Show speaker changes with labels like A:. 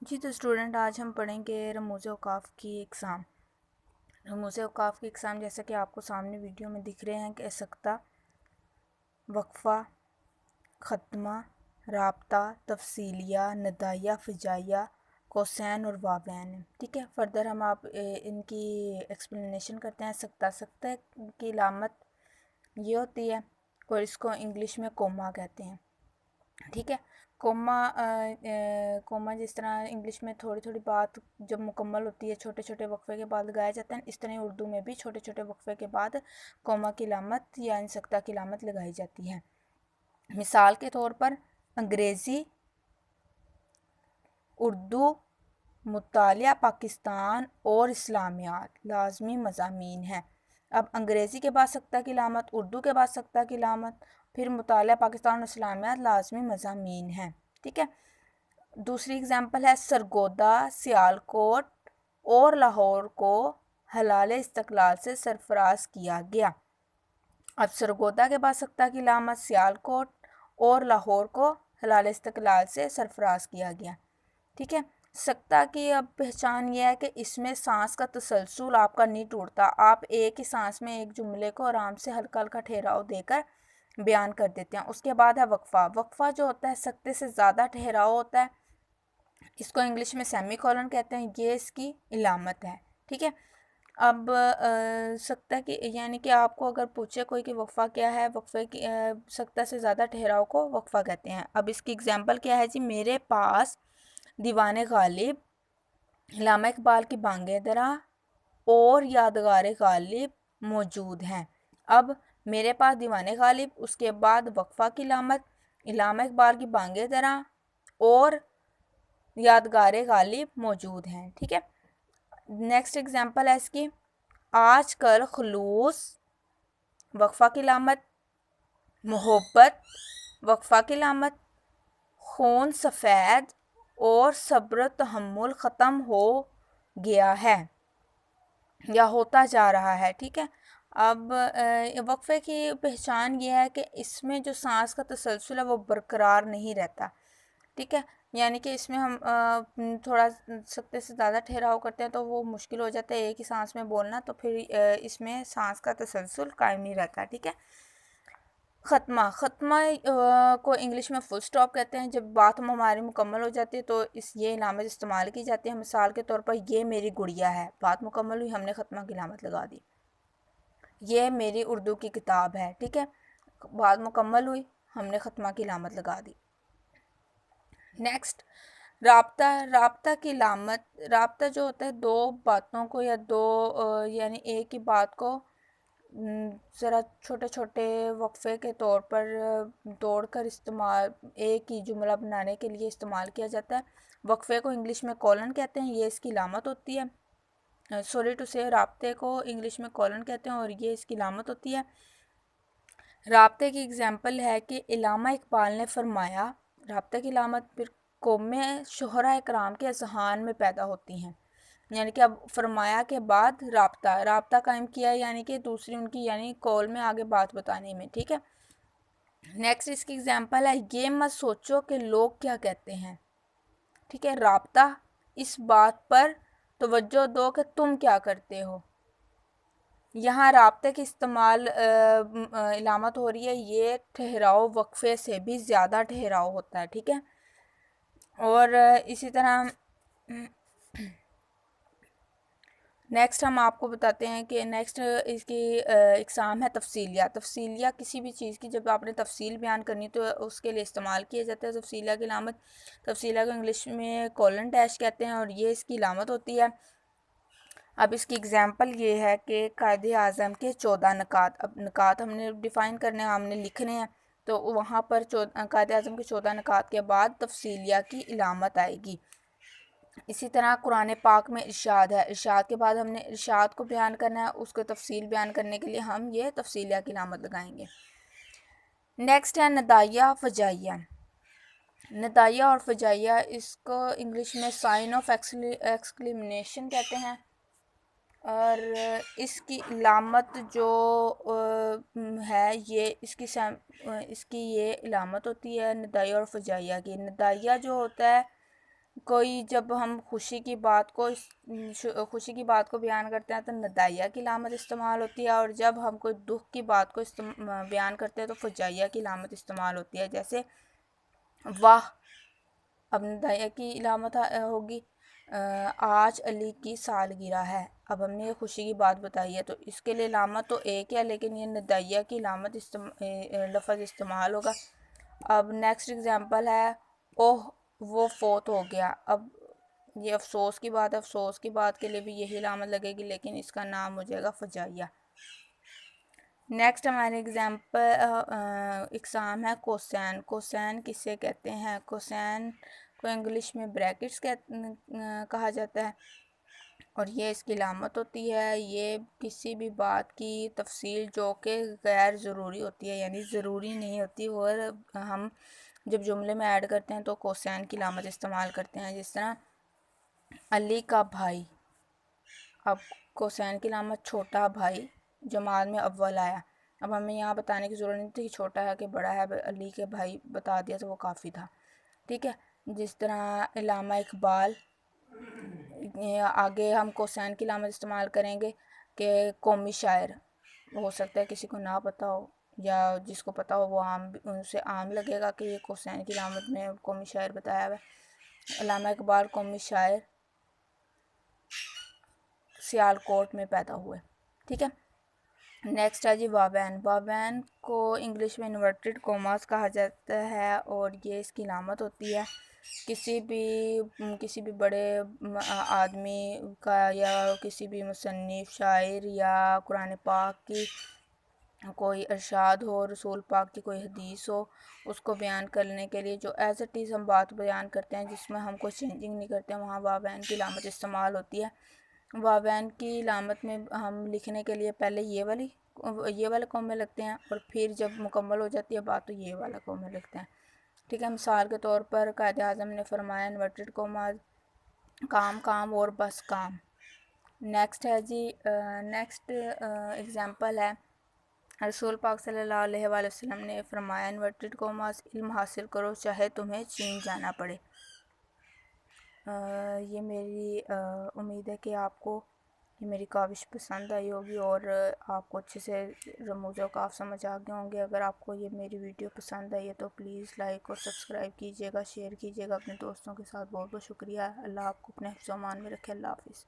A: जी तो स्टूडेंट, आज हम पढ़ेंगे रमूज़ औक़ाफ़ की एग्ज़ाम। रमूज़ औक़ाफ़ की एग्ज़ाम जैसा कि आपको सामने वीडियो में दिख रहे हैं कि सख्ता, वक्फ़ा, ख़त्मा, राब्ता, तफ़सीलिया, नदाइया, फ़िजाइया, कोसैन और वावैन है। ठीक है, फर्दर हम आप इनकी एक्सप्लेनेशन करते हैं। सख्ता की अलामत ये होती है, और इसको इंग्लिश में कोमा कहते हैं। ठीक है, कोमा जिस तरह इंग्लिश में थोड़ी थोड़ी बात जब मुकम्मल होती है छोटे छोटे वक्फे के बाद लगाया जाता है, इस तरह उर्दू में भी छोटे छोटे वक्फे के बाद कोमा की अलामत या सख्ता की अलामत लगाई जाती है। मिसाल के तौर पर अंग्रेज़ी, उर्दू, मुतालिया पाकिस्तान और इस्लामियात लाजमी मज़ामीन हैं। अब अंग्रेज़ी के बाद सख्ता की अलामत, उर्दू के बाद सख्ता की अलामत, फिर मुतालिया पाकिस्तान और इस्लामियात लाजमी मज़ामीन हैं। ठीक है, दूसरी एग्जांपल है सरगोदा, सियालकोट और लाहौर को हलाल इस्तक़लाल से सरफराज किया गया। अब सरगोदा के बाद सख्ता की अलामत, सियालकोट और लाहौर को हलाल इस्तक़लाल से सरफराज किया गया। ठीक है, सख्ता की अब पहचान यह है कि इसमें सांस का तसलसल आपका नहीं टूटता। आप एक ही सांस में एक जुमले को आराम से हल्का हल्का ठहराव देकर बयान कर देते हैं। उसके बाद है वक्फ़ा। वक्फ़ा जो होता है सख्ते से ज़्यादा ठहराव होता है, इसको इंग्लिश में सेमी कॉलन कहते हैं। ये इसकी इलामत है। ठीक है, अब सख्ता की यानी कि आपको अगर पूछे कोई कि वक्फ़ा क्या है, वक्फ़े की सख्ता से ज़्यादा ठहराव को वक्फ़ा कहते हैं। अब इसकी एग्जांपल क्या है जी, मेरे पास दीवाने गालिब, इल्लामा इकबाल की बांगे दरा और यादगार गालिब मौजूद हैं। अब मेरे पास दीवाने गालिब, उसके बाद वक्फ़ा की अलामत, इल्लामा इकबाल की बांगे दरा और यादगार गालिब मौजूद हैं। ठीक है, नेक्स्ट एग्जांपल है इसकी, आजकल खलूस, वक्फ़ा की अलामत, मोहब्बत, वक्फ़ा की अलामत, खून सफ़ेद और सब्र तहम्मुल ख़त्म हो गया है या होता जा रहा है। ठीक है, अब वक्फ़े की पहचान ये है कि इसमें जो सांस का तसलसल है वो बरकरार नहीं रहता। ठीक है, यानी कि इसमें हम थोड़ा सख्ते से ज़्यादा ठहराव करते हैं तो वो मुश्किल हो जाता है एक ही सांस में बोलना, तो फिर इसमें सांस का तसलसल कायम नहीं रहता। ठीक है, ख़त्मा को इंग्लिश में फुल स्टॉप कहते हैं। जब बात हमारी मुकम्मल हो जाती है तो ये इलामत इस्तेमाल की जाती है। मिसाल के तौर पर, ये मेरी गुड़िया है, बात मुकम्मल हुई, हमने ख़त्मा की इलामत लगा दी। ये मेरी उर्दू की किताब है। ठीक है, बात मुकम्मल हुई, हमने ख़त्मा की इलामत लगा दी। नेक्स्ट, राब्ता की अलामत। राब्ता जो होता है दो बातों को या दो यानी एक ही बात को ज़रा छोटे छोटे वक्फ़े के तौर पर तोड़कर इस्तेमाल एक ही जुमला बनाने के लिए इस्तेमाल किया जाता है। वक्फ़े को इंग्लिश में कॉलन कहते हैं, ये इसकी अलामत होती है। सॉरी टू से, राब्ते को इंग्लिश में कॉलन कहते हैं और ये इसकी अलामत होती है। राब्ते की एग्जांपल है कि इल्लामा इकबाल ने फरमाया। राब्ते की अलामत फिर कौमें शुहरा इकराम के अज़हान में पैदा होती हैं, यानी कि अब फरमाया के बाद राब्ता कायम किया, यानी कि दूसरी उनकी यानी कॉल में आगे बात बताने में। ठीक है, नेक्स्ट इसकी एग्जांपल है, ये मत सोचो कि लोग क्या कहते हैं। ठीक है, राब्ता, इस बात पर तवज्जो दो कि तुम क्या करते हो। यहाँ राब्ते की इस्तेमाल इलामत हो रही है, ये ठहराव वक्फ़े से भी ज़्यादा ठहराव होता है। ठीक है, और इसी तरह नेक्स्ट हम आपको बताते हैं कि नेक्स्ट इसकी एग्ज़ाम है तफ़सीलिया। तफ़सीलिया किसी भी चीज़ की जब आपने तफ़सील बयान करनी तो उसके लिए इस्तेमाल किया जाता है तफ़सीलिया की अलामत। तफ़सीलिया को इंग्लिश में कॉलन डैश कहते हैं और ये इसकी अलामत होती है। अब इसकी एग्जांपल ये है कि कायदे आज़म के 14 नकात। अब नकात हमने डिफ़ाइन करने हैं, हमने लिखने हैं, तो वहाँ पर कायदे आज़म के 14 नकात के बाद तफ़सीलिया की इलामत आएगी। इसी तरह कुरान पाक में इरशाद है, इरशाद के बाद हमने इरशाद को बयान करना है, उसको तफसील बयान करने के लिए हम ये तफसीलिया की अलामत लगाएंगे। नेक्स्ट है नदाइया फ़जाइया। नदाइया और फ़जाइया, इसको इंग्लिश में साइन ऑफ एक्सक्लेमेशन कहते हैं और इसकी अलामत जो है ये इसकी ये अलामत होती है नदाइया और फ़जाइया की। नदाइया जो होता है कोई जब हम खुशी की बात को बयान करते हैं तो नदाइया की लामत इस्तेमाल होती है, और जब हम कोई दुख की बात को बयान करते हैं तो फजाइया की लामत इस्तेमाल होती है। जैसे वाह, अब नदाइया की लामत होगी आज अली की सालगिरह है। अब हमने ये खुशी की बात बताई है तो इसके लिए लामत तो एक है, लेकिन ये नदाइया की लामत लफ्ज़ इस्तेमाल होगा। अब नेक्स्ट एग्जांपल है ओह वो फोत हो गया। अब ये अफसोस की बात है, अफसोस की बात के लिए भी यही लामत लगेगी, लेकिन इसका नाम हो जाएगा फजाइया। नेक्स्ट हमारे एग्ज़ाम है कोसैन। कोसैन किसे कहते हैं? कोसैन को इंग्लिश में ब्रैकेट्स कहा जाता है, और ये इसकी लामत होती है। ये किसी भी बात की तफसील जो कि गैर ज़रूरी होती है, यानी ज़रूरी नहीं होती, और हम जब जुमले में ऐड करते हैं तो कोसैन की लामत इस्तेमाल करते हैं। जिस तरह अली का भाई, अब कोसैन की लामत छोटा भाई जमात में अव्वल आया। अब हमें यहाँ बताने की ज़रूरत नहीं थी कि छोटा है कि बड़ा है, अली के भाई बता दिया तो वो काफ़ी था। ठीक है। जिस तरह इल्लामा इकबाल, आगे हम कोसैन की लामत इस्तेमाल करेंगे कि कौमी शायर। हो सकता है किसी को ना पता हो, या जिसको पता हो वो उनसे आम लगेगा कि ये कोसैन की लामत में कौमी शायर बताया हुआ है। इल्लामा इकबाल कौमी शायर सियालकोट में पैदा हुए। ठीक है। नेक्स्ट है जी वावैन। वावैन को इंग्लिश में इन्वर्टेड कोमास कहा जाता है, और ये इसकी लामत होती है किसी भी बड़े आदमी का, या किसी भी मुसन्निफ शायर, या कुरान पाक की कोई इरशाद हो, रसूल पाक की कोई हदीस हो, उसको बयान करने के लिए जो एज इट इज़ हम बात बयान करते हैं जिसमें हम कोई चेंजिंग नहीं करते हैं, वहाँ वावैन की लामत इस्तेमाल होती है। वावैन की लामत में हम लिखने के लिए पहले ये वाले कॉमे लगते हैं, और फिर जब मुकम्मल हो जाती है बात तो ये वाला कॉमे लगते हैं। ठीक है। मिसाल के तौर पर कायदे आज़म ने फरमाया इन्वर्टेड कोमा काम काम और बस काम। नेक्स्ट है जी, नेक्स्ट एग्जांपल है रसूल पाक सल्लल्लाहु अलैहि वसल्लम ने फरमाया इन्वर्टेड कोमास इल्म हासिल करो चाहे तुम्हें चीन जाना पड़े। ये मेरी उम्मीद है कि आपको ये मेरी काविश पसंद आई होगी, और आपको अच्छे से रमूज़ औक़ाफ़ समझ आ गए होंगे। अगर आपको ये मेरी वीडियो पसंद आई है तो प्लीज़ लाइक और सब्सक्राइब कीजिएगा, शेयर कीजिएगा अपने दोस्तों के साथ। बहुत बहुत शुक्रिया। अल्लाह आपको अपने हिफ्ज़-ओ-अमान में रखे। अल्लाह हाफ़िज़।